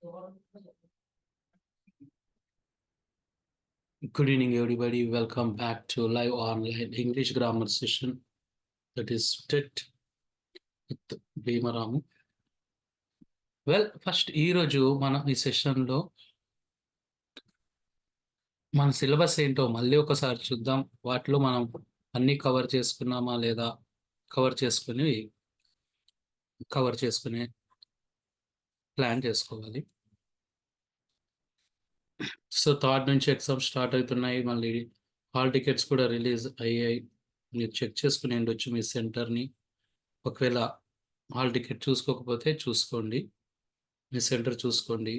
Good evening, everybody. Welcome back to live online English grammar session. That is TET with Bhimaramu. First ఈరోజు మనం ఈ సెషన్లో మన syllabus ఏంటో మళ్ళీ ఒకసారి చూద్దాం. వాటిలో మనం అన్నీ కవర్ చేసుకున్నామా లేదా కవర్ చేసుకునే ప్లాన్ చేసుకోవాలి. సో థర్డ్ నుంచి ఎగ్జామ్స్ స్టార్ట్ అవుతున్నాయి. మళ్ళీ హాల్ టికెట్స్ కూడా రిలీజ్ అయ్యాయి. మీరు చెక్ చేసుకుని ఉండొచ్చు మీ సెంటర్ని. ఒకవేళ హాల్ టికెట్ చూసుకోకపోతే చూసుకోండి, మీ సెంటర్ చూసుకోండి.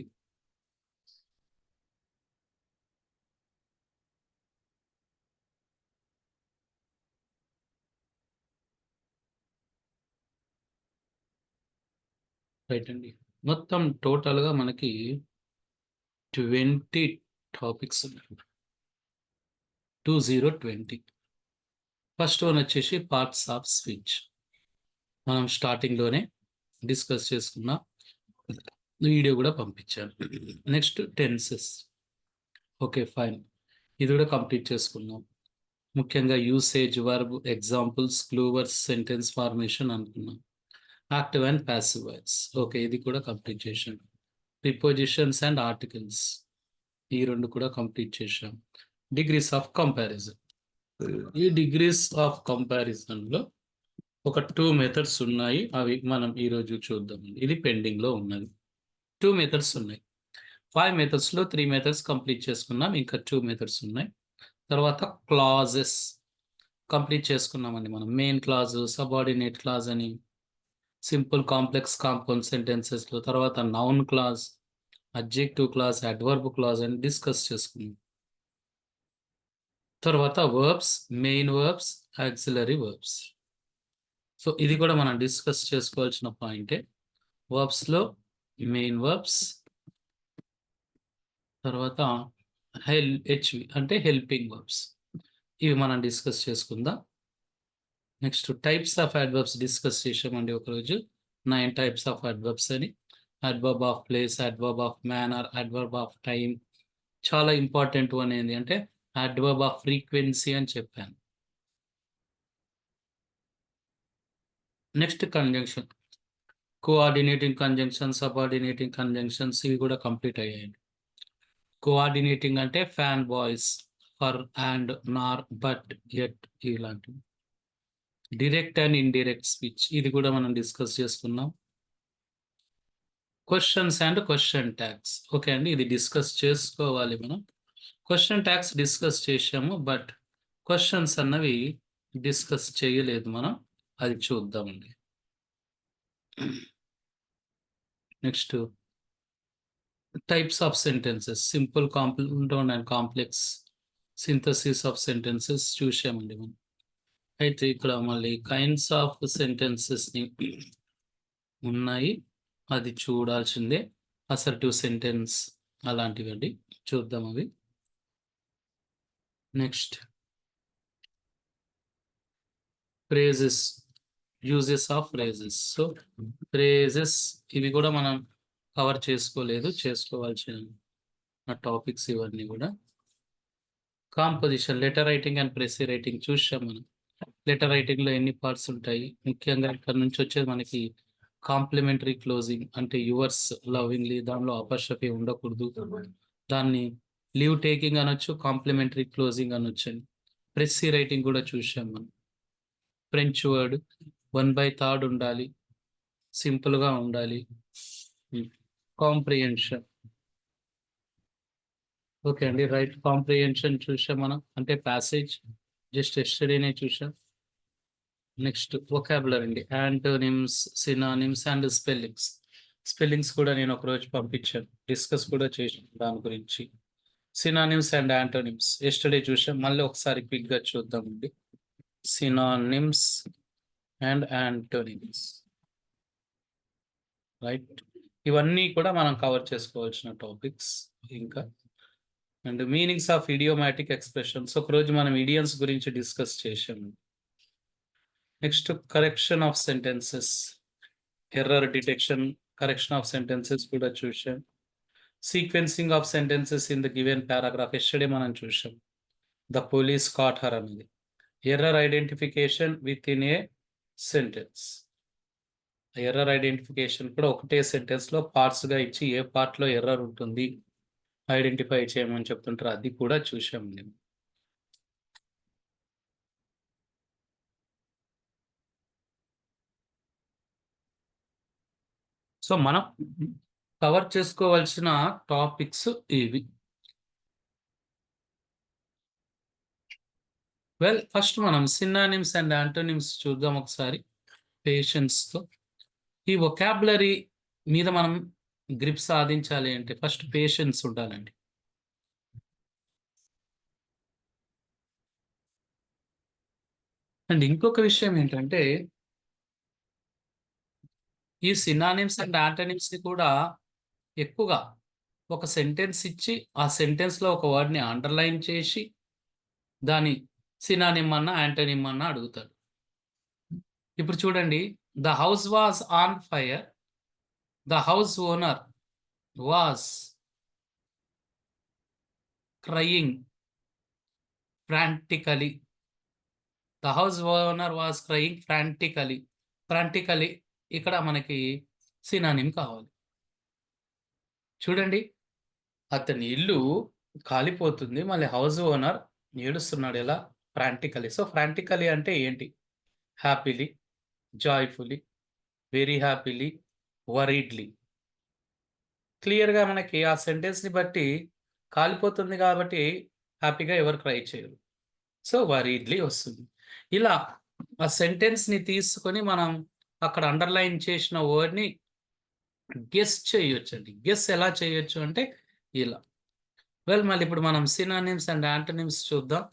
రైట్ అండి. మొత్తం టోటల్గా మనకి 20 టాపిక్స్ ఉన్నాయి. 2020. ఫస్ట్ వన్ వచ్చేసి పార్ట్స్ ఆఫ్ స్పీచ్. మనం స్టార్టింగ్లోనే డిస్కస్ చేసుకున్న వీడియో కూడా పంపించాను. Next tenses. ఓకే ఫైన్, ఇది కూడా కంప్లీట్ చేసుకున్నాం. ముఖ్యంగా యూసేజ్, వర్బ్, ఎగ్జాంపుల్స్, క్లూవర్స్, సెంటెన్స్ ఫార్మేషన్ అనుకున్నాం. Active and passive voice. Okay, ఇది కూడా కంప్లీట్ చేశాం. ప్రిపోజిషన్స్ అండ్ ఆర్టికల్స్, ఈ రెండు కూడా కంప్లీట్ చేశాం. Degrees of comparison. ఈ డిగ్రీస్ ఆఫ్ కంపారిజన్లో ఒక 2 మెథడ్స్ ఉన్నాయి. అవి మనం ఈరోజు చూద్దాం. ఇది పెండింగ్లో ఉన్నది. 2 మెథడ్స్ ఉన్నాయి. 5 మెథడ్స్లో 3 మెథడ్స్ కంప్లీట్ చేసుకున్నాం. ఇంకా 2 మెథడ్స్ ఉన్నాయి. తర్వాత క్లాజెస్ కంప్లీట్ చేసుకున్నామండి మనం. మెయిన్ క్లాజ్, సబార్డినేట్ క్లాజ్ అని, సింపుల్, కాంప్లెక్స్, కాంపౌండ్ సెంటెన్సెస్లో. తర్వాత noun clause, adjective clause, adverb clause అని డిస్కస్ చేసుకున్నాం. తర్వాత verbs, main verbs, auxiliary verbs. So ఇది కూడా మనం డిస్కస్ చేసుకోవాల్సిన పాయింటే. వర్బ్స్లో మెయిన్ వర్బ్స్, తర్వాత హెచ్వి అంటే హెల్పింగ్ వర్బ్స్, ఇవి మనం డిస్కస్ చేసుకుందాం. Next types of adverbs discuss చేసామండి ఒకరోజు. 9 టైప్స్ ఆఫ్ అడ్వర్బ్స్ అని. Adverb of place, adverb of manner, adverb of time. చాలా ఇంపార్టెంట్ వన్ ఏంటి అంటే అడ్వర్బ్ ఆఫ్ ఫ్రీక్వెన్సీ అని చెప్పాను. Next conjunction, coordinating conjunction, subordinating conjunctions, ఇవి కూడా కంప్లీట్ అయ్యాయండి. కోఆర్డినేటింగ్ అంటే fan, boys, for, and, Nar, but, at, ఇలాంటివి. డైరెక్ట్ అండ్ ఇండైరెక్ట్ స్పీచ్, ఇది కూడా మనం డిస్కస్ చేసుకున్నాం. Questions and question tags. Okay అండి, ఇది డిస్కస్ చేసుకోవాలి మనం. క్వశ్చన్ ట్యాగ్స్ డిస్కస్ చేసాము, బట్ క్వశ్చన్స్ అన్నవి డిస్కస్ చేయలేదు మనం. అది చూద్దామండి. Next types of sentences, simple, compound and complex, synthesis of sentences చూసామండి మనం. అయితే ఇక్కడ మళ్ళీ కైండ్స్ ఆఫ్ సెంటెన్సెస్ని ఉన్నాయి, అది చూడాల్సిందే. అసర్టివ్ సెంటెన్స్ అలాంటివి అండి, చూద్దాం అవి. Next phrases, uses of phrases. So phrases ఇవి కూడా మనం కవర్ చేసుకోవాల్సిన టాపిక్స్ ఇవన్నీ కూడా. Composition, letter writing and ప్రెసీ writing చూసాం మనం. లెటర్ రైటింగ్లో ఎన్ని పార్ట్స్ ఉంటాయి, ముఖ్యంగా ఇక్కడ నుంచి వచ్చేది మనకి కాంప్లిమెంటరీ క్లోజింగ్ అంటే యువర్స్ లవింగ్లీ, దానిలో అపర్షఫీ ఉండకూడదు. దాన్ని లీవ్ టేకింగ్ అనొచ్చు, కాంప్లిమెంటరీ క్లోజింగ్ అనొచ్చు అని. ప్రెస్సీ రైటింగ్ కూడా చూసాం మనం. ఫ్రెంచ్ వర్డ్ 1/3 ఉండాలి, సింపుల్గా ఉండాలి. కాంప్రిహెన్షన్, ఓకే అండి, రైట్. కాంప్రిహెన్షన్ చూసాం మనం, అంటే ప్యాసేజ్ జస్ట్ ఎస్టర్డేనే చూసాం. నెక్స్ట్ వొకాబులరీ అండి, antonyms, synonyms and spellings. Spellings కూడా నేను ఒకరోజు పంపించాను, డిస్కస్ కూడా చేసాను దాని గురించి. సినానిమ్స్ అండ్ యాంటోనిమ్స్ ఎస్టర్డే చూసాం, మళ్ళీ ఒకసారి క్విక్గా చూద్దామండి. Synonyms and antonyms, right. ఇవన్నీ కూడా మనం కవర్ చేసుకోవాల్సిన టాపిక్స్. ఇంకా and meanings of idiomatic expressions, ఒకరోజు మనం ఇడియమ్స్ గురించి డిస్కస్ చేసాము. Next correction of sentences, error detection, correction of sentences కూడా చూసాం. Sequencing of sentences in the given paragraph yesterday మనం చూసాం. ద పోలీస్ కాట్ హర్ అనేది. Error identification with in a sentence. Error identification కూడా ఒకటే సెంటెన్స్లో పార్ట్స్గా ఇచ్చి ఏ పార్ట్లో ఎర్రర్ ఉంటుంది ఐడెంటిఫై చేయమని చెప్తుంటారు, అది కూడా చూసాం మేము. సో మనం కవర్ చేసుకోవాల్సిన టాపిక్స్ ఇవి. వెల్, ఫస్ట్ మనం సినానిమ్స్ అండ్ యాంటోనిమ్స్ చూద్దాం ఒకసారి పేషెన్స్తో. ఈ వొకాబులరీ మీద మనం గ్రిప్ సాధించాలి అంటే ఫస్ట్ పేషెన్స్ ఉండాలండి. అండ్ ఇంకొక విషయం ఏంటంటే ఈ సినానిమ్స్ అండ్ యాంటోనిమ్స్ని కూడా ఎక్కువగా ఒక సెంటెన్స్ ఇచ్చి ఆ సెంటెన్స్లో ఒక వర్డ్ని అండర్లైన్ చేసి దాని సినానిమ్ అన్న యాంటోనిమ్ అన్న అడుగుతాడు. ఇప్పుడు చూడండి, the house was on fire, the house owner was crying frantically. The house owner was crying frantically. Frantically ఇక్కడ మనకి సినానిమ్ కావాలి. చూడండి, అతని ఇల్లు కాలిపోతుంది, మళ్ళీ హౌస్ ఓనర్ ఏడుస్తున్నాడు. ఎలా? ఫ్రాంటికలీ. సో ఫ్రాంటికలీ అంటే ఏంటి? Happily, joyfully, very happily, worriedly. క్లియర్గా మనకి ఆ సెంటెన్స్ని బట్టి కాలిపోతుంది కాబట్టి హ్యాపీగా ఎవరు క్రై చేయరు, సో వరీడ్లీ వస్తుంది. ఇలా ఆ సెంటెన్స్ని తీసుకొని మనం అక్కడ అండర్లైన్ చేసిన వర్డ్ని గెస్ చేయొచ్చు అండి. గెస్ ఎలా చేయొచ్చు అంటే ఇలా. వెల్, మళ్ళీ ఇప్పుడు మనం సినానిమ్స్ అండ్ యాంటోనిమ్స్ చూద్దాం.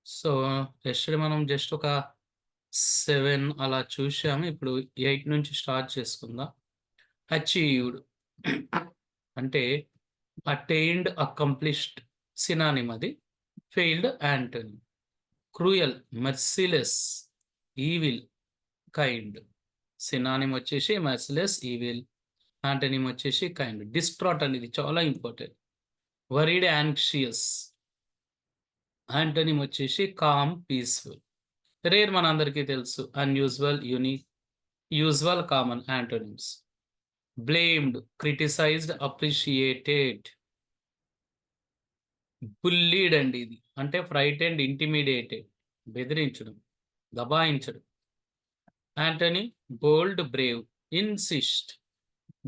సో ఎస్టర్డే మనం జస్ట్ ఒక 7 అలా చూసాము. ఇప్పుడు 8 నుంచి స్టార్ట్ చేసుకుందాం. అచీవ్డ్ అంటే అటైన్డ్, అకంప్లిష్డ్ సినానిమ్ అది. Failed antonym. Cruel, merciless, evil, kind. Synonym వచ్చేసి మెర్సిలెస్, ఈవిల్. యాంటోనిమ్ వచ్చేసి కైండ్. డిస్ట్రాట్ అనేది చాలా ఇంపార్టెంట్. Worried, anxious. యాంటోనిమ్ వచ్చేసి కామ్, పీస్ఫుల్. రేర్ మనందరికీ తెలుసు. Unusual, unique, usual, common antonyms. Blamed, criticised, appreciated. Bullied అండి ఇది, అంటే ఫ్రైటెండ్, ఇంటిమిడేటెడ్, బెదిరించడం, దబాయించడం. యాంటోనిమ్ బోల్డ్, బ్రేవ్. ఇన్సిస్ట్,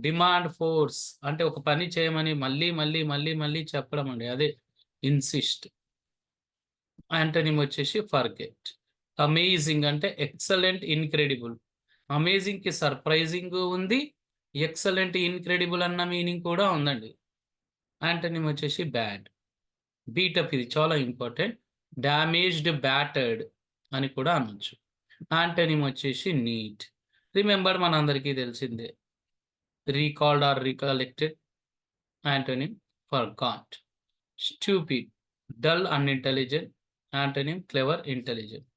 డిమాండ్, ఫోర్స్, అంటే ఒక పని చేయమని మళ్ళీ మళ్ళీ మళ్ళీ మళ్ళీ చెప్పడం అండి, అదే ఇన్సిస్ట్. యాంటోనిమ్ వచ్చేసి ఫర్గెట్. అమేజింగ్ అంటే ఎక్సలెంట్, ఇన్క్రెడిబుల్. అమేజింగ్కి సర్ప్రైజింగ్ ఉంది, ఎక్సలెంట్, ఇన్క్రెడిబుల్ అన్న మీనింగ్ కూడా ఉందండి. యాంటోనిమ్ వచ్చేసి బ్యాడ్. బీటప్ ఇది చాలా ఇంపార్టెంట్. డ్యామేజ్డ్, బ్యాటర్డ్ అని కూడా అనొచ్చు. యాంటోనిమ్ వచ్చేసి నీట్. రిమెంబర్ మనందరికీ తెలిసిందే. Recalled or recollected. Antonym forgot. Stupid, dull, unintelligent. Antonym clever, intelligent.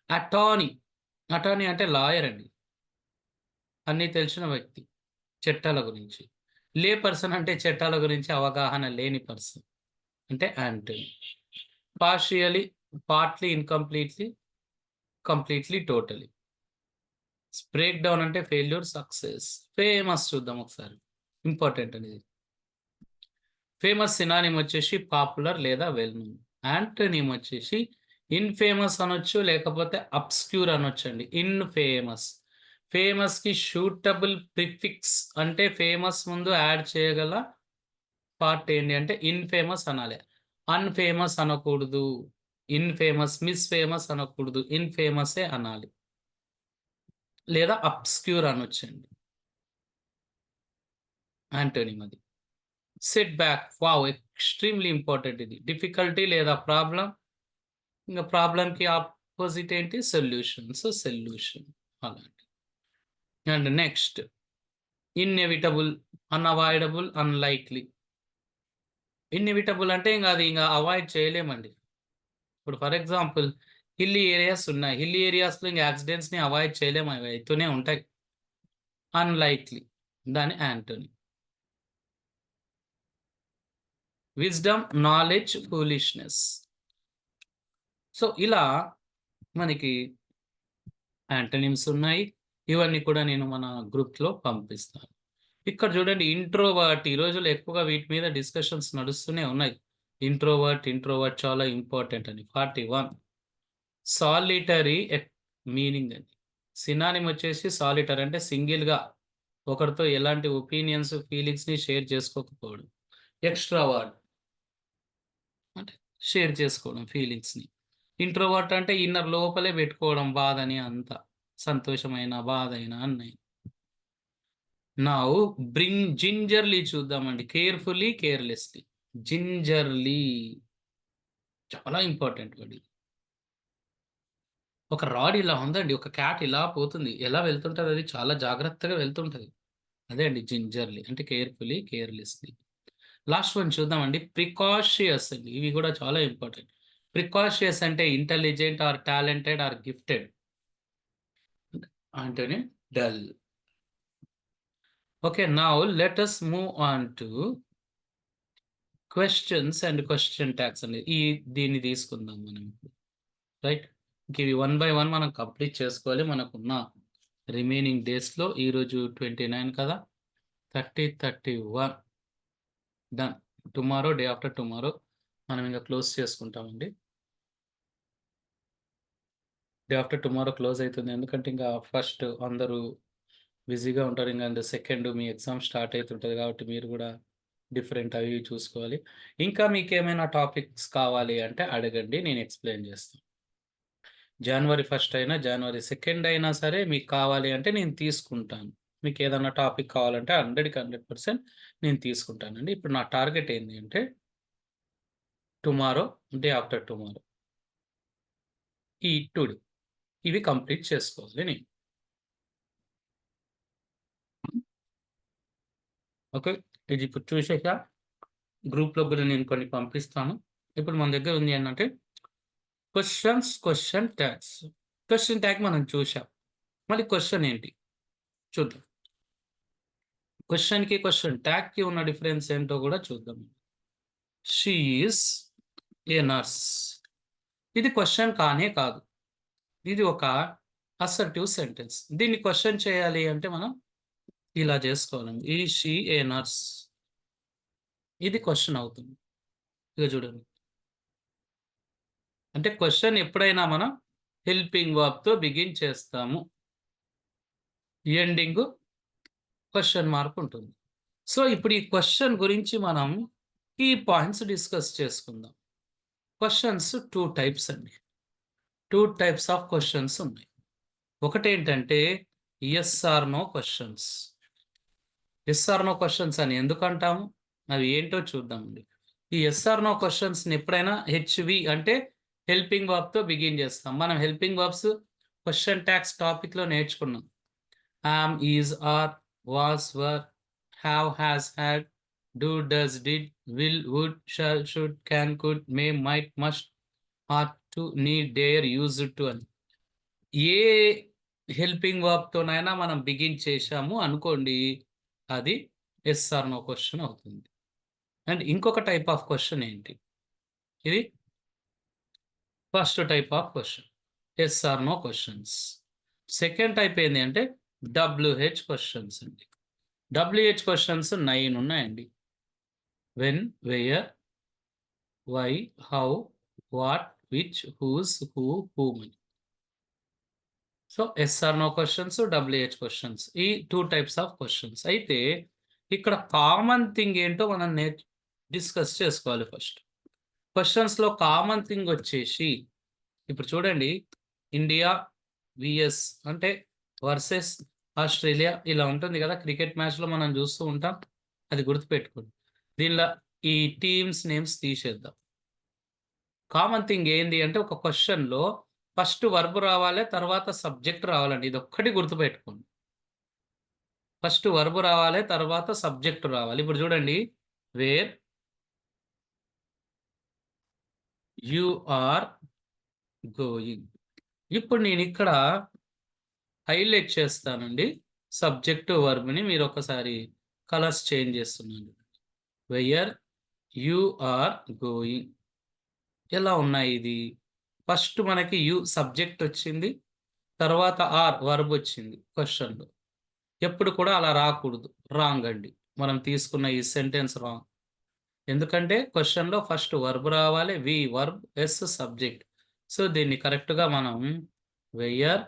Attorney. Attorney అంటే లాయర్ అండి, అన్నీ తెలిసిన వ్యక్తి చట్టాల గురించి. లే పర్సన్ అంటే చట్టాల గురించి అవగాహన లేని పర్సన్ అంటే antonym. Partially, partly, incompletely, completely, totally. Break down అంటే ఫెయిల్యూర్, సక్సెస్. ఫేమస్ చూద్దాం ఒకసారి, ఇంపార్టెంట్ అనేది. ఫేమస్ సినానిమ్ వచ్చేసి పాపులర్ లేదా వెల్ నోన్. యాంటోనిమ్ వచ్చేసి ఇన్ఫేమస్ అనొచ్చు, లేకపోతే అబ్స్క్యూర్ అనొచ్చు అండి. ఇన్ఫేమస్. ఫేమస్కి షూటబుల్ ప్రిఫిక్స్ అంటే ఫేమస్ ముందు యాడ్ చేయగల పార్ట్ ఏంటి అంటే ఇన్ఫేమస్ అనాలి. అన్ఫేమస్ అనకూడదు. ఇన్ఫేమస్, మిస్ ఫేమస్ అనకూడదు, ఇన్ఫేమసే అనాలి. లేదా అబ్స్క్యూర్ అనొచ్చండి. యాంటోనిమ్ అది. Set back, wow, extremely important ఇది. డిఫికల్టీ లేదా ప్రాబ్లం. ఇంకా ప్రాబ్లంకి ఆపోజిట్ ఏంటి? సొల్యూషన్. సో సొల్యూషన్ అలాంటి. And next inevitable, unavoidable, unlikely. Inevitable అంటే ఇంకా అది ఇంకా అవాయిడ్ చేయలేమండి. ఇప్పుడు ఫర్ ఎగ్జాంపుల్ హిల్లీ ఏరియాస్ ఉన్నాయి, హిల్లీ ఏరియాస్లో ఇంకా యాక్సిడెంట్స్ని అవాయిడ్ చేయలేము, అవి అవుతూనే ఉంటాయి. అన్లైక్లీ, దాని Anthony. Wisdom, knowledge, foolishness. So ఇలా మనకి యాంటోనిమ్స్ ఉన్నాయి. ఇవన్నీ కూడా నేను మన గ్రూప్‌లో పంపిస్తాను. ఇక్కడ చూడండి ఇంట్రోవర్ట్, ఈ రోజుల్లో ఎక్కువగా వీటి మీద డిస్కషన్స్ నడుస్తూనే ఉన్నాయి. ఇంట్రోవర్ట్ చాలా ఇంపార్టెంట్ అని. 41 సాలిటరీ మీనింగ్ అని. సినానిమ్ వచ్చేసి సాలిటరీ అంటే సింగిల్‌గా ఒకరితో ఎలాంటి ఒపీనియన్స్, ఫీలింగ్స్‌ని షేర్ చేసుకోకపోవడం. ఎక్స్‌ట్రావర్ట్ అంటే షేర్ చేసుకోవడం ఫీలింగ్స్‌ని. ఇంట్రోవర్ట్ అంటే ఇన్నర్ లోపలే పెట్టుకోవడం బాధని అంతా. సంతోషమైన, బాధైన అన్నయి. నౌ జింజర్‌లీ చూద్దామండి. Carefully, carelessly. జింజర్‌లీ చాలా ఇంపార్టెంట్ వర్డ్ ఇది. ఒక రాడ్ ఇలా ఉందండి. ఒక క్యాట్ ఇలా పోతుంది. ఎలా వెళ్తుంటదది? చాలా జాగ్రత్తగా వెళ్తుంటది. అదే అండి జింజర్‌లీ అంటే కేర్‌ఫుల్లీ, కేర్‌లెస్‌లీ. లాస్ట్ వన్ చూద్దామండి. ప్రికాషియస్ అండి. ఇవి కూడా చాలా ఇంపార్టెంట్. ప్రికాషియస్ అంటే intelligent or talented or gifted. అంటేనే dull. Okay. Now let us move on to questions and question tags అండి. దీన్ని తీసుకుందాం మనం ఇప్పుడు. రైట్. ఇవి వన్ బై వన్ మనం కంప్లీట్ చేసుకోవాలి. మనకున్న రిమైనింగ్ డేస్‌లో ఈరోజు 29 కదా! 30, 31 done. Tomorrow, day after tomorrow మనం ఇంక క్లోజ్ చేసుకుంటామండి. డే ఆఫ్టర్ టుమారో క్లోజ్ అయితుంది. ఎందుకంటే ఇంకా ఫస్ట్ అందరూ బిజీగా ఉంటారు. ఇంక సెకండ్ మీ ఎగ్జామ్ స్టార్ట్ అయితుంటది కాబట్టి మీరు గూడా డిఫరెంట్ అవి ఇవి చూసుకోవాలి. ఇంకా మీకేమైనా టాపిక్స్ కావాలి అంటే అడగండి. నేను ఎక్స్‌ప్లెయిన్ చేస్తాను. జనవరి 1 అయినా, జనవరి 2 అయినా సరే మీకు కావాలి అంటే నేను తీసుకుంటాను. మీకేదన్నా టాపిక్ కావాలంటే 100కి 100% నేను తీసుకుంటానండి. ఇప్పుడు నా టార్గెట్ ఏంది అంటే టుమారో, డే ఆఫ్టర్ టుమారో ఈ 2 డే ఇవి కంప్లీట్ చేసుకోవాలి నేను. ఓకే. ఇది ఇప్పుడు చూసేసా. గ్రూప్‌లో గూడా నేను కొన్ని పంపిస్తాను. ఇప్పుడు మన దగ్గర ఉంది ఏంటంటే క్వెషన్ ట్యాగ్స్. క్వెషన్ ట్యాగ్ మనం చూసాం. మళ్ళీ క్వెషన్ ఏంటి? చూద్దాం. క్వెషన్‌కి, క్వెషన్ ట్యాగ్‌కి ఉన్న డిఫరెన్స్ ఏంటో గూడా చూద్దాం. She is a nurse. ఇది క్వెషన్ కానే కాదు. ఇది ఒక అసర్టివ్ సెంటెన్స్. దీన్ని క్వెషన్ చేయాలి అంటే మనం ఇలా చేసుకోవాలండి. Is she a nurse? ఇది క్వెషన్ అవుతుంది. ఇగ చూడండి. అంటే క్వెషన్ ఎప్పుడైనా మనం హెల్పింగ్ వర్బ్‌తో బిగిన్ చేస్తాము. ఎండింగు క్వెషన్ మార్క్ ఉంటుంది. సో, ఇప్పుడు ఈ క్వెషన్ గురించి మనం కీ పాయింట్స్ డిస్కస్ చేసుకుందాం. క్వెషన్స్ 2 టైప్స్ అండి. 2 టైప్స్ ఆఫ్ క్వెషన్స్ ఉన్నాయి. ఒకటేంటంటే yes or no questions. Yes or no questions అని ఎందుకంటాము? అవి ఏంటో చూద్దామండి. ఈ యెస్ ఆర్ నో క్వెషన్స్‌ని ఎప్పుడైనా హెచ్‌వి అంటే హెల్పింగ్ వర్బ్‌తో బిగిన్ చేస్తాం. మనం హెల్పింగ్ వర్బ్స్ క్వెషన్ ట్యాగ్స్ టాపిక్‌లో నేర్చుకున్నాం. Am, is, are, was, were, have, has, had, do, does, did, will, would, shall, should, can, could, may, might, must, ought to, need, dare, used to అని. ఏ helping వర్బ్‌తోనైనా మనం begin చేశాము అనుకోండి, అది yes or no question అవుతుంది. And ఇంకొక type of question ఏంటి? ఇది first type of question. Yes or no questions. Second type ఏంది అంటే డబ్ల్యూహెచ్ క్వెషన్స్ అండి. డబ్ల్యూహెచ్ క్వెషన్స్ 9 ఉన్నాయండి. When, where, why, how, what, which, whose, who, whom అని. So, yes or no questions, WH questions. ఈ 2 types of questions. అయితే ఇక్కడ common thing ఏంటో మనం డిస్కస్ చేసుకోవాలి ఫస్ట్. క్వెషన్స్‌లో కామన్ థింగ్ వచ్చేసి ఇప్పుడు చూడండి ఇండియా వీఎస్ అంటే వర్సెస్ ఆస్ట్రేలియా ఇలా ఉంటుంది కదా! క్రికెట్ మ్యాచ్‌లో మనం చూస్తూ ఉంటాం. అది గుర్తుపెట్టుకోండి. దీనిలో ఈ టీమ్స్ నేమ్స్ తీసేద్దాం. కామన్ థింగ్ ఏంది అంటే ఒక క్వెషన్‌లో ఫస్ట్ వర్బ్ రావాలే, తర్వాత సబ్జెక్ట్ రావాలండి. ఇదొక్కటి గుర్తుపెట్టుకోండి. ఫస్ట్ వర్బ్ రావాలే, తర్వాత సబ్జెక్ట్ రావాలి. ఇప్పుడు చూడండి వేర్ యూ ఆర్ గోయింగ్. ఇప్పుడు నేనిక్కడ హైలైట్ చేస్తానండి. సబ్జెక్టు వర్బ్ని మీరు ఒకసారి కలర్స్ చేంజ్ చేస్తున్నాను. వెయర్ యు ఆర్ గోయింగ్. ఎలా ఉన్నాయి ఇది? ఫస్ట్ మనకి యు సబ్జెక్ట్ వచ్చింది, తర్వాత ఆర్ వర్బ్ వచ్చింది క్వశ్చన్లో. ఎప్పుడు కూడా అలా రాకూడదు, రాంగ్ అండి. మనం తీసుకున్న ఈ సెంటెన్స్ రాంగ్. ఎందుకంటే క్వశ్చన్లో ఫస్ట్ వర్బ్ రావాలి, వి వర్బ్, ఎస్ సబ్జెక్ట్. సో దీన్ని కరెక్ట్గా మనం వెయర్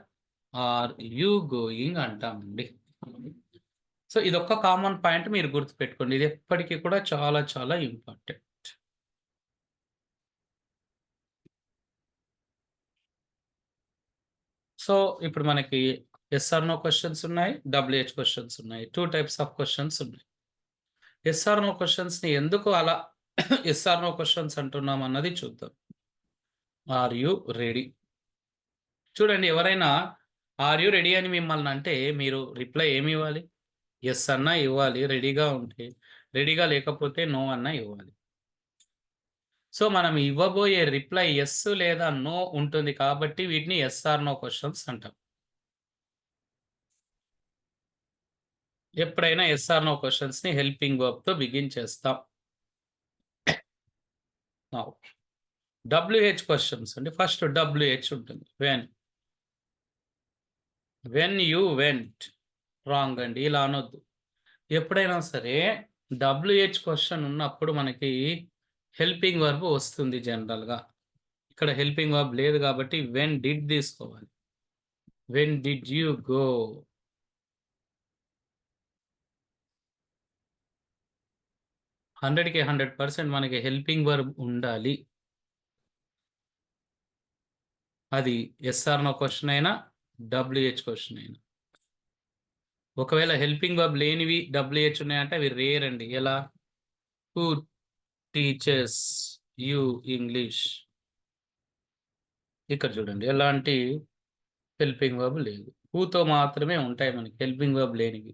ఆర్ యు గోయింగ్ అంటామండి. సో ఇదొక్క కామన్ పాయింట్ మీరు గుర్తుపెట్టుకోండి. ఇది ఎప్పటికీ కూడా చాలా చాలా ఇంపార్టెంట్. సో ఇప్పుడు మనకి ఎస్ ఆర్ నో క్వశ్చన్స్ ఉన్నాయి, డబ్ల్యూహెచ్ క్వశ్చన్స్ ఉన్నాయి. 2 టైప్స్ ఆఫ్ క్వశ్చన్స్ ఉన్నాయి. ఎస్ ఆర్ నో క్వశ్చన్స్ని ఎందుకు అలా ఎస్ ఆర్ నో క్వశ్చన్స్ అంటున్నాం అన్నది చూద్దాం. Are you ready? చూడండి, ఎవరైనా ఆర్ యు రెడీ అని మిమ్మల్ని అంటే మీరు రిప్లై ఏమి ఇవ్వాలి? ఎస్ అన్నా ఇవ్వాలి రెడీగా ఉంటే. రెడీగా లేకపోతే నో అన్నా ఇవ్వాలి. సో మనం ఇవ్వబోయే రిప్లై ఎస్ లేదా నో ఉంటుంది కాబట్టి వీటిని ఎస్ ఆర్ నో క్వశ్చన్స్ అంటాం. ఎప్పుడైనా ఎస్ ఆర్ నో క్వశ్చన్స్ని హెల్పింగ్ వర్బ్తో బిగిన్ చేస్తాం. డబ్ల్యూహెచ్ క్వశ్చన్స్ అండి. ఫస్ట్ డబ్ల్యూహెచ్ ఉంటుంది. When you went. రాంగ్ అండి, ఇలా అనొద్దు. ఎప్పుడైనా సరే డబ్ల్యూహెచ్ క్వశ్చన్ ఉన్నప్పుడు మనకి హెల్పింగ్ వర్బ్ వస్తుంది జనరల్గా. ఇక్కడ హెల్పింగ్ వర్బ్ లేదు కాబట్టి వెన్ డిడ్ తీసుకోవాలి. When did you go? 100కి 100% మనకి హెల్పింగ్ వర్బ్ ఉండాలి. అది ఎస్ఆర్ నో క్వశ్చన్ అయినా డబ్ల్యూహెచ్ క్వశ్చన్ అయినా. ఒకవేళ హెల్పింగ్ వర్బ్ లేనివి డబ్ల్యూహెచ్ ఉన్నాయంటే అవి రేర్ అండి. ఎలా? Who teachers you English. ఇక్కడ చూడండి, ఎలాంటి హెల్పింగ్ వర్బ్ లేదు. హూతో మాత్రమే ఉంటాయి మనకి హెల్పింగ్ వర్బ్ లేనివి.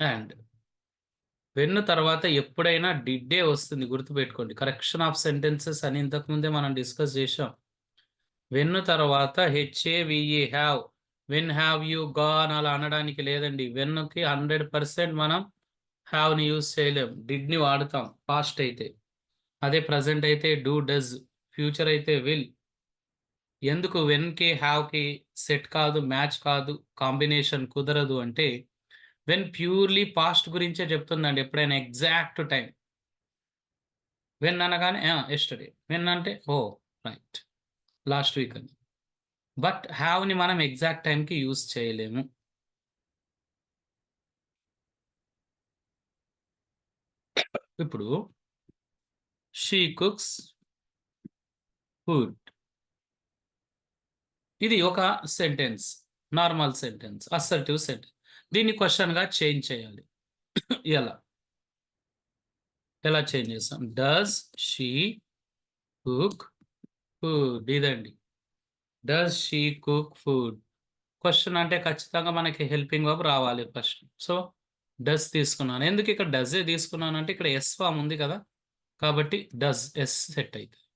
అండ్ వెన్ తర్వాత ఎప్పుడైనా డిడ్డే వస్తుంది, గుర్తుపెట్టుకోండి. కరెక్షన్ ఆఫ్ సెంటెన్సెస్ అని ఇంతకుముందే మనం డిస్కస్ చేసాం. వెన్ తర్వాత H A V E have. When have you gone అలా అనడానికి లేదండి. వెన్కి 100% మనం హ్యావ్ని యూజ్ చేయలేం. డిడ్ని వాడతాం పాస్ట్ అయితే. అదే ప్రజెంట్ అయితే డూ డస్, ఫ్యూచర్ అయితే విల్. ఎందుకు వెన్కి హ్యావ్కి సెట్ కాదు, మ్యాచ్ కాదు, కాంబినేషన్ కుదరదు అంటే వెన్ ప్యూర్లీ పాస్ట్ గురించే చెప్తుందండి. ఎప్పుడైనా ఎగ్జాక్ట్ టైం. వెన్ అనగానే ఎస్టర్డే, వెన్ అంటే ఓ రైట్ లాస్ట్ వీక్ అని. బట్ హ్యావ్ని మనం ఎగ్జాక్ట్ టైంకి యూజ్ చేయలేము. ఇప్పుడు షీ కుక్స్ ఫుడ్. ఇది ఒక sentence, normal sentence, assertive sentence. దీన్ని క్వశ్చన్గా చేంజ్ చేయాలి. ఎలా చేంజ్ చేస్తాం? Does she cook food. ఇదండి, does she cook food. Question అంటే ఖచ్చితంగా మనకి హెల్పింగ్ వర్బ్ రావాలి ఫస్ట్. సో డస్ తీసుకున్నాను. ఎందుకు ఇక్కడ డజే తీసుకున్నాను అంటే ఇక్కడ ఎస్ ఫామ్ ఉంది కదా, కాబట్టి డస్ ఎస్ సెట్ అవుతుంది.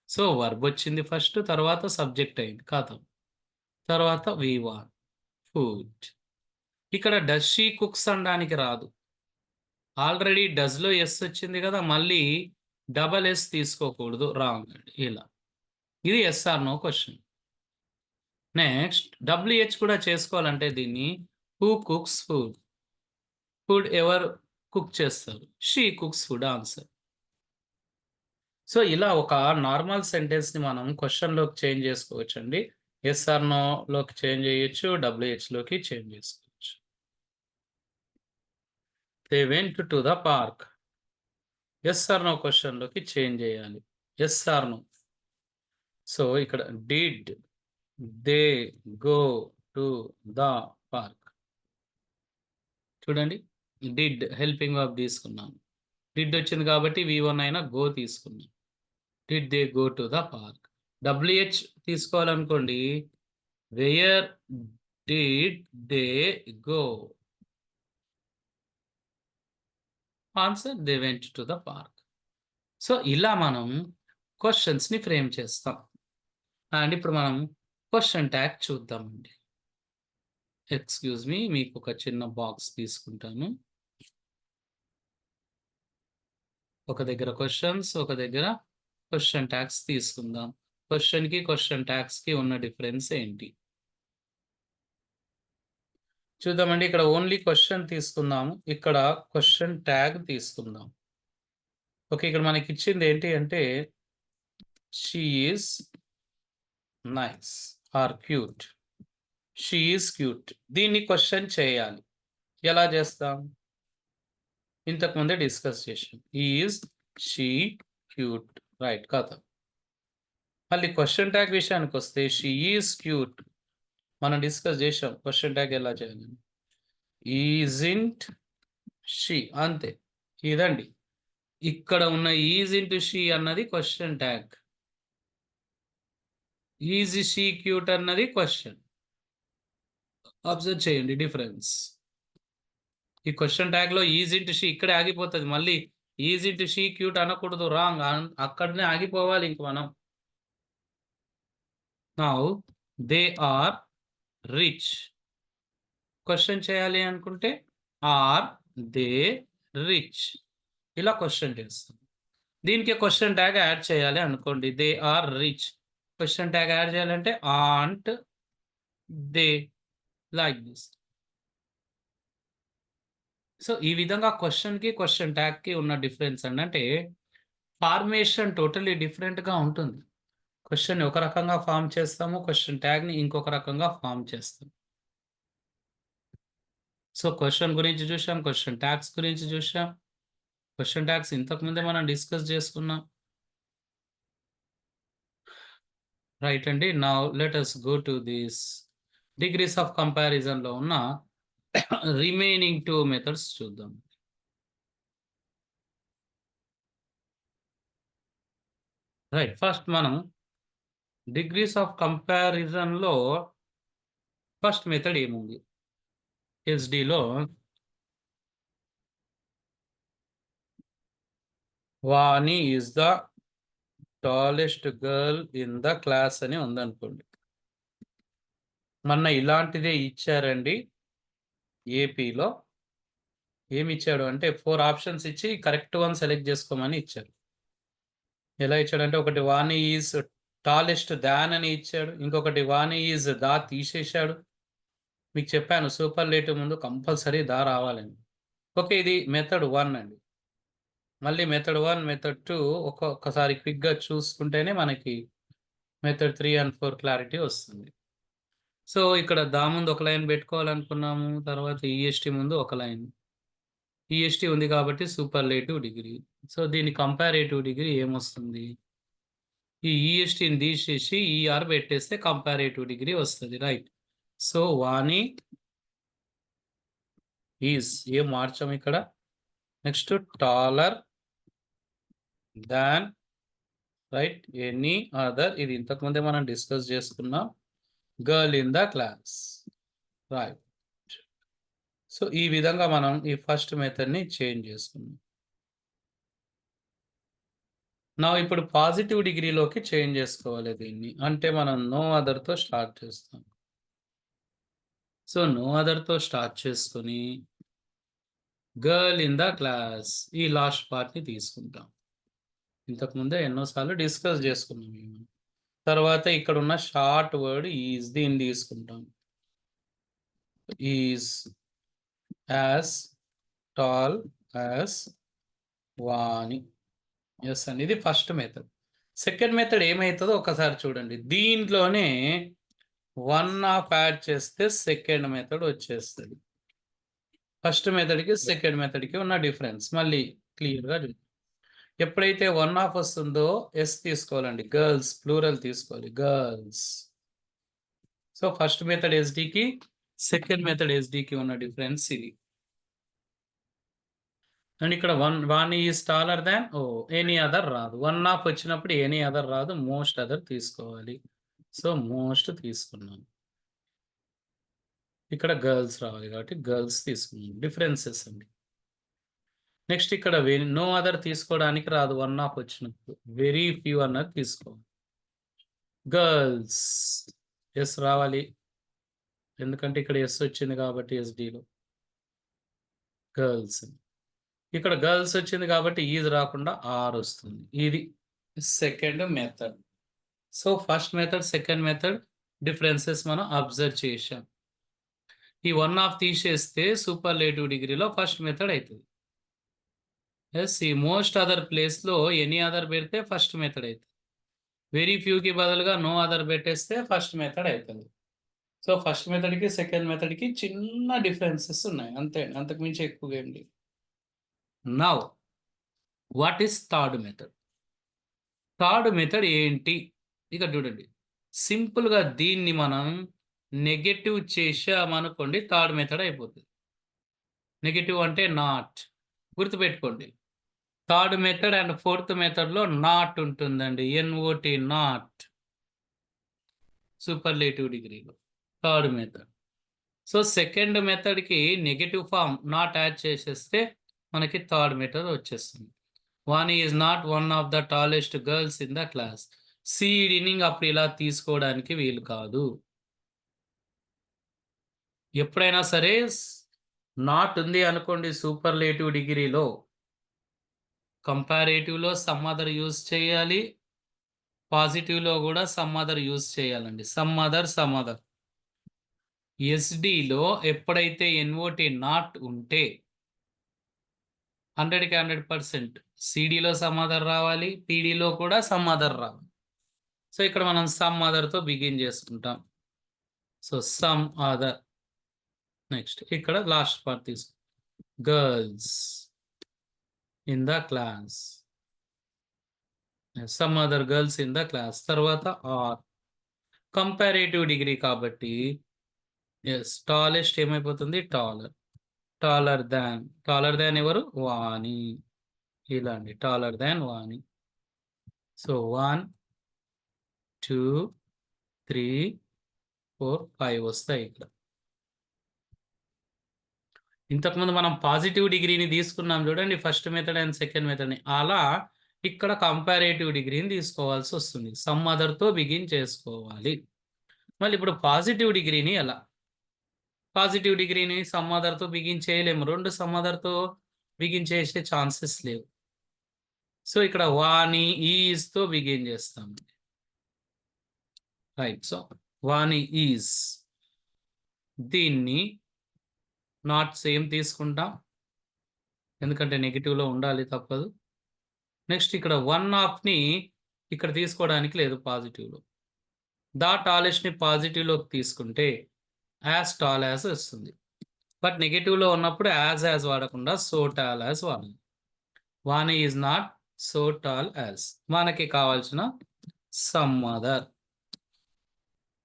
సో వర్బ్ వచ్చింది ఫస్ట్, తర్వాత సబ్జెక్ట్ అయింది ఖాతం, తర్వాత వి వాంట్ ఫుడ్. ఇక్కడ డస్ షీ కుక్స్ అనడానికి రాదు. ఆల్రెడీ డస్లో ఎస్ వచ్చింది కదా, మళ్ళీ డబల్ ఎస్ తీసుకోకూడదు, రాంగ్ అండి. ఇలా ఇది yes or no question. Next WH కూడా చేసుకోవాలంటే దీన్ని హూ కుక్స్ ఫుడ్. ఫుడ్ ఎవరు కుక్ చేస్తారు? She cooks food answer. So ఇలా ఒక నార్మల్ సెంటెన్స్ని మనం క్వశ్చన్లోకి చేంజ్ చేసుకోవచ్చు అండి. ఎస్ఆర్ నోలోకి చేంజ్ చేయొచ్చు, డబ్ల్యూహెచ్లోకి చేంజ్ చేసుకోవచ్చు. They went to the park. Yes or no క్వశ్చన్లోకి చేంజ్ చేయాలి. Yes or no. సో ఇక్కడ did they go to the park. చూడండి, డిడ్ హెల్పింగ్ వర్బ్ తీసుకున్నాను. డిడ్ వచ్చింది కాబట్టి V1 అయినా గో తీసుకున్నాం. Did they go to the park. WH తీసుకోవాలనుకోండి, where did they go? Answer they went to the park. So ఇలా మనం క్వశ్చన్స్ని ఫ్రేమ్ చేస్తాం. అండ్ ఇప్పుడు మనం క్వశ్చన్ ట్యాగ్ చూద్దామండి. ఎక్స్క్యూజ్ మీ, మీకు ఒక చిన్న బాక్స్ తీసుకుంటాను. ఒక దగ్గర క్వశ్చన్స్, ఒక దగ్గర క్వశ్చన్ ట్యాగ్స్ తీసుకుందాం. క్వశ్చన్కి క్వశ్చన్ ట్యాగ్స్కి ఉన్న డిఫరెన్స్ ఏంటి చూద్దామండి. ఇక్కడ ఓన్లీ క్వశ్చన్ తీసుకుందాము, ఇక్కడ క్వశ్చన్ ట్యాగ్ తీసుకుందాం. ఓకే, ఇక్కడ మనకి ఇచ్చింది ఏంటి అంటే she is nice or cute. She is cute. దీన్ని క్వశ్చన్ చేయాలి. ఎలా చేస్తాం? ఇంతకుముందే డిస్కస్ చేసాం. ఈజ్ షీ క్యూట్, రైట్ కదా. మళ్ళీ క్వశ్చన్ ట్యాగ్ విషయానికి వస్తే షీ ఈజ్ క్యూట్ మనం డిస్కస్ చేసాం. క్వశ్చన్ ట్యాగ్ ఎలా చేయాలి? ఈజింట్ షీ, అంతే. ఇదండి, ఇక్కడ ఉన్న ఈజింట్ షీ అన్నది question tag, is she cute అన్నది క్వశ్చన్. అబ్జర్వ్ చేయండి డిఫరెన్స్. ఈ క్వశ్చన్ ట్యాగ్ లో ఈజ్ ఇంటూ షీ ఇక్కడే ఆగిపోతుంది. మళ్ళీ ఈజ్ ఇంటూ షీ క్యూట్ అనకూడదు, రాంగ్. అక్కడనే ఆగిపోవాలి ఇంక మనం. Now they are rich. Question చేయాలి అనుకుంటే ఆర్ దే రిచ్, ఇలా క్వశ్చన్ చేస్తాం. దీనికి క్వశ్చన్ ట్యాగ్ యాడ్ చేయాలి అనుకోండి. They are rich, question tag add చేయాలంటే aren't they, like this. So ఈ విధంగా క్వశ్చన్కి క్వశ్చన్ ట్యాగ్కి ఉన్న డిఫరెన్స్ అండి. అంటే ఫార్మేషన్ టోటలీ డిఫరెంట్గా ఉంటుంది. క్వశ్చన్ ఒక రకంగా ఫామ్ చేస్తాము, క్వశ్చన్ ట్యాగ్ని ఇంకొక రకంగా ఫామ్ చేస్తాం. సో క్వశ్చన్ గురించి చూసాం, క్వశ్చన్ ట్యాగ్స్ గురించి చూసాం. క్వశ్చన్ ట్యాగ్స్ ఇంతకుముందే మనం డిస్కస్ చేసుకున్నాం, రైట్ అండి. Now let us go to this degrees of కంపారిజన్లో ఉన్న రిమైనింగ్ 2 మెథడ్స్ చూద్దాం. రైట్, ఫస్ట్ మనం డిగ్రీస్ ఆఫ్ కంపారిజన్లో ఫస్ట్ మెథడ్ ఏముంది? ఎస్డిలో Vani is the tallest girl in the class అని ఉందనుకోండి. మొన్న ఇలాంటిదే ఇచ్చారండి. ఏపీలో ఏమి ఇచ్చాడు అంటే 4 ఆప్షన్స్ ఇచ్చి కరెక్ట్ వన్ సెలెక్ట్ చేసుకోమని ఇచ్చారు. ఎలా ఇచ్చాడంటే ఒకటి వాణి ఈజ్ టాలెస్ట్ దాన్ అని ఇచ్చాడు, ఇంకొకటి వాణి ఈజ్ దా తీసేశాడు. మీకు చెప్పాను సూపర్లేటివ్ ముందు కంపల్సరీ దా రావాలని. ఓకే, ఇది మెథడ్ 1 అండి. మళ్ళీ మెథడ్ 1, మెథడ్ 2 ఒక్కొక్కసారి క్విక్గా చూసుకుంటేనే మనకి మెథడ్ 3 and 4 క్లారిటీ వస్తుంది. సో ఇక్కడ దా ముందు ఒక లైన్ పెట్టుకోవాలనుకున్నాము, తర్వాత ఈఎస్టీ ముందు ఒక లైన్. ఈఎస్టీ ఉంది కాబట్టి సూపర్లేటివ్ డిగ్రీ. సో దీని కంపారేటివ్ డిగ్రీ ఏమొస్తుంది? ఈ ఈఎస్టీని తీసేసి ఈఆర్ పెట్టేస్తే కంపారేటివ్ డిగ్రీ వస్తుంది, రైట్. సో వాణి ఈజ్, ఏం మార్చాం ఇక్కడ. Next taller than, right, any other, ఇది ఇంతకుముందే మనం డిస్కస్ చేసుకున్నాం, girl in the class, right. So ఈ విధంగా మనం ఈ ఫస్ట్ మెథడ్ని చేంజ్ చేసుకున్నాం. నా ఇప్పుడు పాజిటివ్ డిగ్రీలోకి చేంజ్ చేసుకోవాలి దీన్ని. అంటే మనం నో అదర్తో స్టార్ట్ చేస్తాం. సో నో అదర్తో స్టార్ట్ చేసుకొని గర్ల్ ఇన్ ద క్లాస్, ఈ లాస్ట్ పార్ట్ని తీసుకుంటాం. ఇంతకుముందే ఎన్నోసార్లు డిస్కస్ చేసుకున్నాం మేము. తర్వాత ఇక్కడ ఉన్న షార్ట్ వర్డ్ ఈజ్, దీన్ని తీసుకుంటాం. Is as tall as Vani. Yes అండి, ఇది ఫస్ట్ మెథడ్. సెకండ్ మెథడ్ ఏమవుతుందో ఒకసారి చూడండి. దీంట్లోనే 1 ఆఫ్ యాడ్ చేస్తే సెకండ్ మెథడ్ వచ్చేస్తుంది. ఫస్ట్ మెథడ్కి సెకండ్ మెథడ్కి ఉన్న డిఫరెన్స్ మళ్ళీ క్లియర్గా చూడండి. ఎప్పుడైతే 1 ఆఫ్ వస్తుందో ఎస్ తీసుకోవాలండి, గర్ల్స్ ప్లూరల్ తీసుకోవాలి, గర్ల్స్. సో ఫస్ట్ మెథడ్ ఎస్డికి సెకండ్ మెథడ్ ఎస్డికి ఉన్న డిఫరెన్స్ ఇది. అండ్ ఇక్కడ one is taller than, any other రాదు. 1 ఆఫ్ వచ్చినప్పుడు ఎనీ అదర్ రాదు, మోస్ట్ అదర్ తీసుకోవాలి. సో మోస్ట్ తీసుకున్నాం. ఇక్కడ గర్ల్స్ రావాలి కాబట్టి గర్ల్స్ తీసుకున్నాం. డిఫరెన్సెస్ అండి. నెక్స్ట్ ఇక్కడ నో అదర్ తీసుకోవడానికి రాదు 1 ఆఫ్ వచ్చినప్పుడు, వెరీ ఫ్యూ అన్నది తీసుకోవాలి. గర్ల్స్ ఎస్ రావాలి, ఎందుకంటే ఇక్కడ ఎస్ వచ్చింది కాబట్టి ఎస్డిలో గర్ల్స్. ఇక్కడ గర్ల్స్ వచ్చింది కాబట్టి ఈజ్ రాకుండా ఆర్ వస్తుంది. ఇది second method. So first method second method differences మనం అబ్జర్వ్ చేసాం. ఈ 1 ఆఫ్ తీసేస్తే సూపర్లేటివ్ డిగ్రీలో ఫస్ట్ మెథడ్ అవుతుంది. ఎస్, ఈ మోస్ట్ అదర్ ప్లేస్లో ఎనీ అదర్ పెడితే ఫస్ట్ మెథడ్ అవుతుంది. వెరీ ఫ్యూకి బదులుగా నో అదర్ పెట్టేస్తే ఫస్ట్ మెథడ్ అవుతుంది. సో ఫస్ట్ మెథడ్కి సెకండ్ మెథడ్కి చిన్న డిఫరెన్సెస్ ఉన్నాయి, అంతే, అంతకుమించి ఎక్కువగా ఏం లేదు. Now what is third method? Third method ఏంటి? ఇక చూడండి, సింపుల్గా దీన్ని మనం నెగటివ్ చేసామనుకోండి, థర్డ్ మెథడ్ అయిపోతుంది. నెగటివ్ అంటే నాట్, గుర్తుపెట్టుకోండి. థర్డ్ మెథడ్ అండ్ ఫోర్త్ మెథడ్లో నాట్ ఉంటుందండి, ఎన్ఓటి నాట్, సూపర్లేటివ్ డిగ్రీలో థర్డ్ మెథడ్. సో సెకండ్ మెథడ్కి నెగటివ్ ఫామ్ నాట్ యాడ్ చేసేస్తే మనకి థర్డ్ మెథడ్ వచ్చేస్తుంది. Vani is not one of the tallest girls in the class. సీడింగ్ అప్పుడు ఇలా తీసుకోవడానికి వీలు కాదు. ఎప్పుడైనా సరే నాట్ ఉంది అనుకోండి సూపర్లేటివ్ డిగ్రీలో, కంపారేటివ్లో సమ్ అదర్ యూజ్ చేయాలి, పాజిటివ్లో కూడా సమ్ అదర్ యూజ్ చేయాలండి. సమ్ అదర్ ఎస్డిలో ఎప్పుడైతే ఎన్ఓటి నాట్ ఉంటే 100కి 100% సిడిలో సమ్ అదర్ రావాలి, పీడీలో కూడా సమ్ అదర్ రావాలి. సో ఇక్కడ మనం సమ్ అదర్తో బిగిన్ చేసుకుంటాం. So some other. నెక్స్ట్ ఇక్కడ లాస్ట్ పార్ట్ తీసుకో, girls in the class, some other girls in the class. తర్వాత ఆర్, కంపారేటివ్ డిగ్రీ కాబట్టి ఎస్ టాలెస్ట్ ఏమైపోతుంది, టాలర్ దాన్ ఎవరు, వాణి. ఇలా అండి, టాలర్ దాన్ వాణి. సో 1 2 3 4 5 వస్తాయి ఇక్కడ. ఇంతకుముందు మనం పాజిటివ్ డిగ్రీని తీసుకున్నాం చూడండి, ఫస్ట్ మెథడ్ అండ్ సెకండ్ మెథడ్ని. అలా ఇక్కడ కంపారేటివ్ డిగ్రీని తీసుకోవాల్సి వస్తుంది, సమ్ అదర్తో బిగిన్ చేసుకోవాలి. మళ్ళీ ఇప్పుడు పాజిటివ్ డిగ్రీని ఎలా? పాజిటివ్ డిగ్రీని సమ్ అదర్తో బిగిన్ చేయలేము, రెండు సమ్ అదర్తో బిగిన్ చేసే ఛాన్సెస్ లేవు. సో ఇక్కడ వాణి ఈజ్తో బిగిన్ చేస్తాం, రైట్. సో వాణి ఈజ్, దీన్ని నాట్ సేమ్ తీసుకుంటాం, ఎందుకంటే నెగిటివ్లో ఉండాలి, తప్పదు. నెక్స్ట్ ఇక్కడ 1 ఆఫ్ని ఇక్కడ తీసుకోవడానికి లేదు పాజిటివ్లో, ద టాలెస్ట్ని పాజిటివ్లోకి తీసుకుంటే యాజ్ టాల్ యాజ్ వస్తుంది. బట్ నెగిటివ్లో ఉన్నప్పుడు యాజ్ వాడకుండా సో టాల్ యాజ్ వాడాలి. Vani is not so tall as, మనకి కావాల్సిన సమ్ అదర్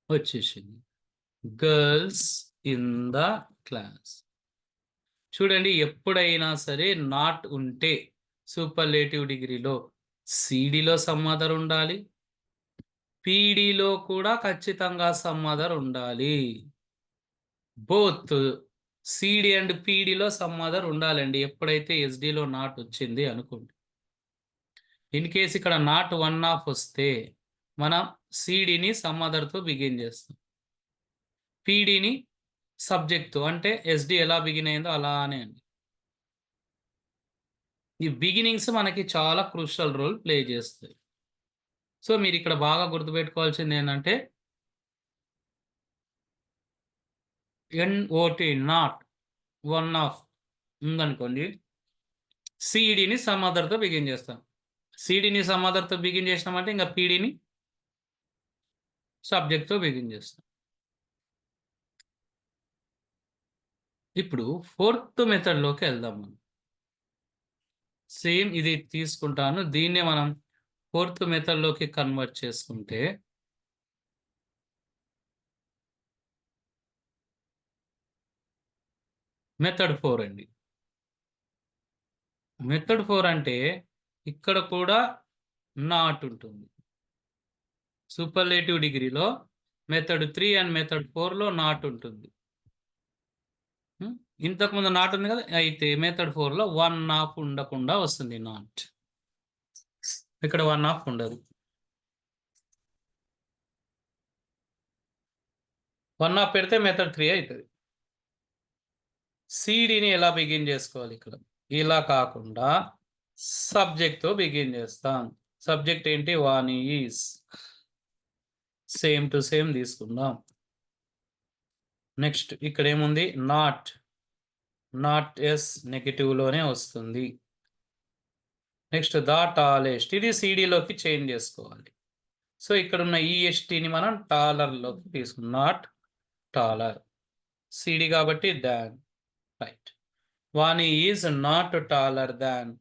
వచ్చేసింది, గర్ల్స్ ఇన్ ద క్లాస్. చూడండి, ఎప్పుడైనా సరే నాట్ ఉంటే సూపర్లేటివ్ డిగ్రీలో సిడిలో సమ్ అదర్ ఉండాలి, పీడీలో కూడా ఖచ్చితంగా సమ్ అదర్ ఉండాలి. బోత్ సిడి అండ్ పీడీలో సమ్ అదర్ ఉండాలండి, ఎప్పుడైతే ఎస్డిలో నాట్ వచ్చింది అనుకోండి. ఇన్ కేస్ ఇక్కడ నాట్ 1 ఆఫ్ వస్తే మనం సిడిని సమ్ అదర్తో బిగిన్ చేస్తాం, పీడీని సబ్జెక్ట్తో, అంటే ఎస్డి ఎలా బిగిన్ అయిందో అలానే అండి. ఈ బిగినింగ్స్ మనకి చాలా క్రూషల్ రోల్ ప్లే చేస్తాయి. సో మీరు ఇక్కడ బాగా గుర్తుపెట్టుకోవాల్సింది ఏంటంటే, ఎన్ఓటి నాట్ 1 ఆఫ్ ఉందనుకోండి, సిడిని సమ్ అదర్తో బిగిన్ చేస్తాం. సిడిని సమ్ అదర్తో బిగిన్ చేసినామంటే ఇంకా పీడీని సబ్జెక్ట్తో బిగిన్ చేస్తాం. ఇప్పుడు ఫోర్త్ మెథడ్లోకి వెళ్దాం మనం. సేమ్ ఇది తీసుకుంటాను, దీన్నే మనం ఫోర్త్ మెథడ్లోకి కన్వర్ట్ చేసుకుంటే మెథడ్ 4 అండి. మెథడ్ 4 అంటే ఇక్కడ కూడా నాట్ ఉంటుంది. సూపర్లేటివ్ డిగ్రీలో మెథడ్ 3 అండ్ మెథడ్ 4లో నాట్ ఉంటుంది. ఇంతకుముందు నాట్ ఉంది కదా, అయితే మెథడ్ 4లో 1 ఆఫ్ ఉండకుండా వస్తుంది నాట్, ఇక్కడ 1 ఆఫ్ ఉండదు. 1 ఆఫ్ పెడితే మెథడ్ 3 అవుతుంది. సిడిని ఎలా బిగిన్ చేసుకోవాలి ఇక్కడ? ఇలా కాకుండా సబ్జెక్ట్తో బిగిన్ చేస్తాం. సబ్జెక్ట్ ఏంటి? వాన్ ఈజ్. సేమ్ టు సేమ్ తీసుకుందాం. నెక్స్ట్ ఇక్కడ ఏముంది? నాట్. నాట్ ఎస్ నెగిటివ్లోనే వస్తుంది. Next the tallest. ఇది సిడిలోకి చేంజ్ చేసుకోవాలి. సో ఇక్కడ ఉన్న ఈఎస్టీని మనం టాలర్లోకి తీసుకున్నాం. Not taller. సిడి కాబట్టి than. Right. One is not taller than.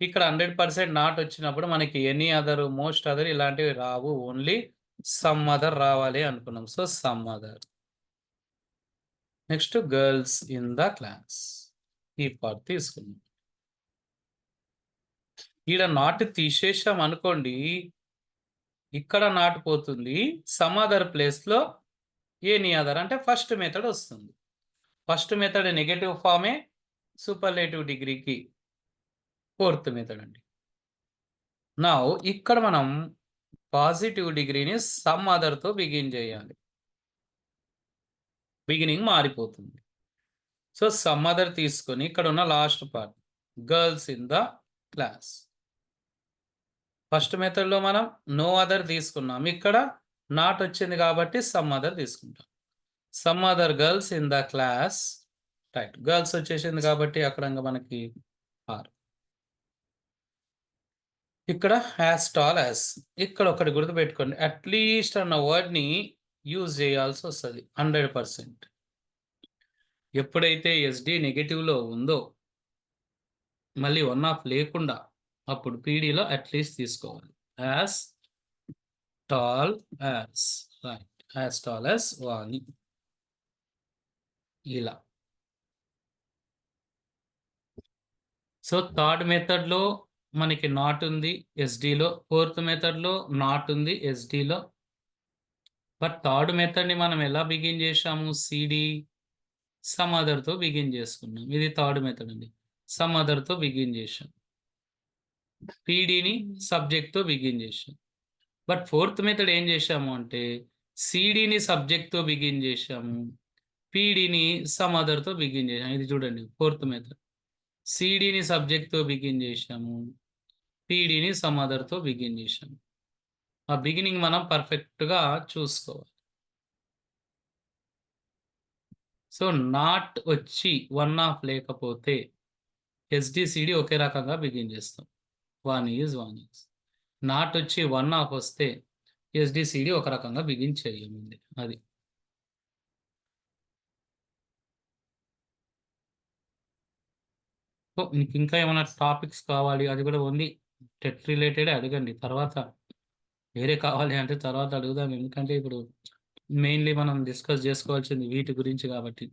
ఇక్కడ 100% నాట్ వచ్చినప్పుడు మనకి ఎనీ అదర్, మోస్ట్ అదర్ ఇలాంటివి రావు. ఓన్లీ సమ్ అదర్ రావాలి అనుకున్నాం. So some other. Next girls in the class. ఈ పార్ట్ తీసుకున్నాం. ఈడ నాట్ తీసేసాం అనుకోండి, ఇక్కడ నాట్ పోతుంది. సమ్ అదర్ ప్లేస్లో ఎనీ అదర్ అంటే ఫస్ట్ మెథడ్ వస్తుంది. ఫస్ట్ మెథడ్ నెగటివ్ ఫామే సూపర్లేటివ్ డిగ్రీకి ఫోర్త్ మెథడ్ అండి. నా ఇక్కడ మనం పాజిటివ్ డిగ్రీని సమ్ అదర్తో బిగిన్ చేయాలి. బిగినింగ్ మారిపోతుంది. సో సమ్ అదర్ తీసుకొని ఇక్కడ ఉన్న last part girls in the class. First మెథడ్లో మనం నో అదర్ తీసుకున్నాం. ఇక్కడ నాట్ వచ్చింది కాబట్టి సమ్ అదర్ తీసుకుంటాం. Some other girls in the class. Right. Girls వచ్చేసింది కాబట్టి అక్కడ మనకి ఆర్. ఇక్కడ యాజ్ టాల్ యాజ్. ఇక్కడ ఒకటి గుర్తుపెట్టుకోండి, అట్లీస్ట్ అన్న వర్డ్ని యూజ్ చేయాల్సి వస్తుంది 100%. ఎప్పుడైతే ఎస్డి నెగిటివ్లో ఉందో, మళ్ళీ 1 ఆఫ్ లేకుండా, అప్పుడు పీడీలో అట్లీస్ట్ తీసుకోవాలి. As tall as. Right. As tall as Vani. ఇలా. సో థర్డ్ మెథడ్లో మనకి నాట్ ఉంది ఎస్డిలో. ఫోర్త్ మెథడ్లో నాట్ ఉంది ఎస్డిలో. బట్ థర్డ్ మెథడ్ని మనం ఎలా బిగిన్ చేసాము? సిడి సమ్ అదర్తో బిగిన్ చేసుకున్నాం. ఇది థర్డ్ మెథడ్ అండి. సమ్ అదర్తో బిగిన్ చేసాం. పీడీని సబ్జెక్ట్తో బిగిన్ చేసాం. బట్ ఫోర్త్ మెథడ్ ఏం చేసాము అంటే సిడిని సబ్జెక్ట్తో బిగిన్ చేసాము, పీడీని సమ్ అదర్తో బిగిన్ చేసాము. ఇది చూడండి ఫోర్త్ మెథడ్. సిడిని సబ్జెక్ట్తో బిగిన్ చేసాము, పీడీని సమ్ అదర్తో బిగిన్ చేసాము. ఆ బిగినింగ్ మనం పర్ఫెక్ట్గా చూసుకోవాలి. సో నాట్ వచ్చి 1 ఆఫ్ లేకపోతే ఎస్డిసిడి ఒకే రకంగా బిగిన్ చేస్తాం. Van is. నాట్ వచ్చి 1 ఆఫ్ వస్తే ఎస్డిసిడి ఒక రకంగా బిగిన్ చేయముంది. అది. మీకు ఇంకా ఏమైనా టాపిక్స్ కావాలి, అది కూడా ఓన్లీ టెట్ రిలేటెడ్ అడగండి. తర్వాత వేరే కావాలి అంటే తర్వాత అడుగుదాం. ఎందుకంటే ఇప్పుడు మెయిన్లీ మనం డిస్కస్ చేసుకోవాల్సింది వీటి గురించి కాబట్టి.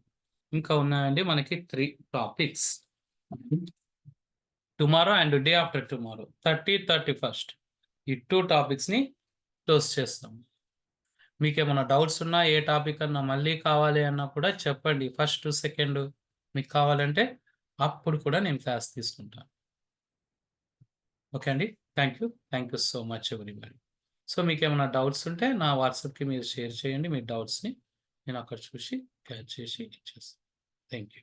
ఇంకా ఉన్నాయండి మనకి 3 topics. Tomorrow and day after tomorrow 30, 31st ఈ 2 టాపిక్స్ని క్లోజ్ చేస్తాం. మీకు ఏమైనా డౌట్స్ ఉన్నా, ఏ టాపిక్ అన్నా మళ్ళీ కావాలి అన్నా కూడా చెప్పండి. ఫస్ట్, సెకండ్ మీకు కావాలంటే అప్పుడు కూడా నేను క్లాస్ తీసుకుంటాను. ఓకే అండి. Thank you so much everybody. So మీకు ఏమైనా డౌట్స్ ఉంటే నా వాట్సాప్కి మీరు షేర్ చేయండి. మీ డౌట్స్ని నేను అక్కడ చూసి క్యాచ్ చేసి ఇచ్చేస్తాను. Thank you.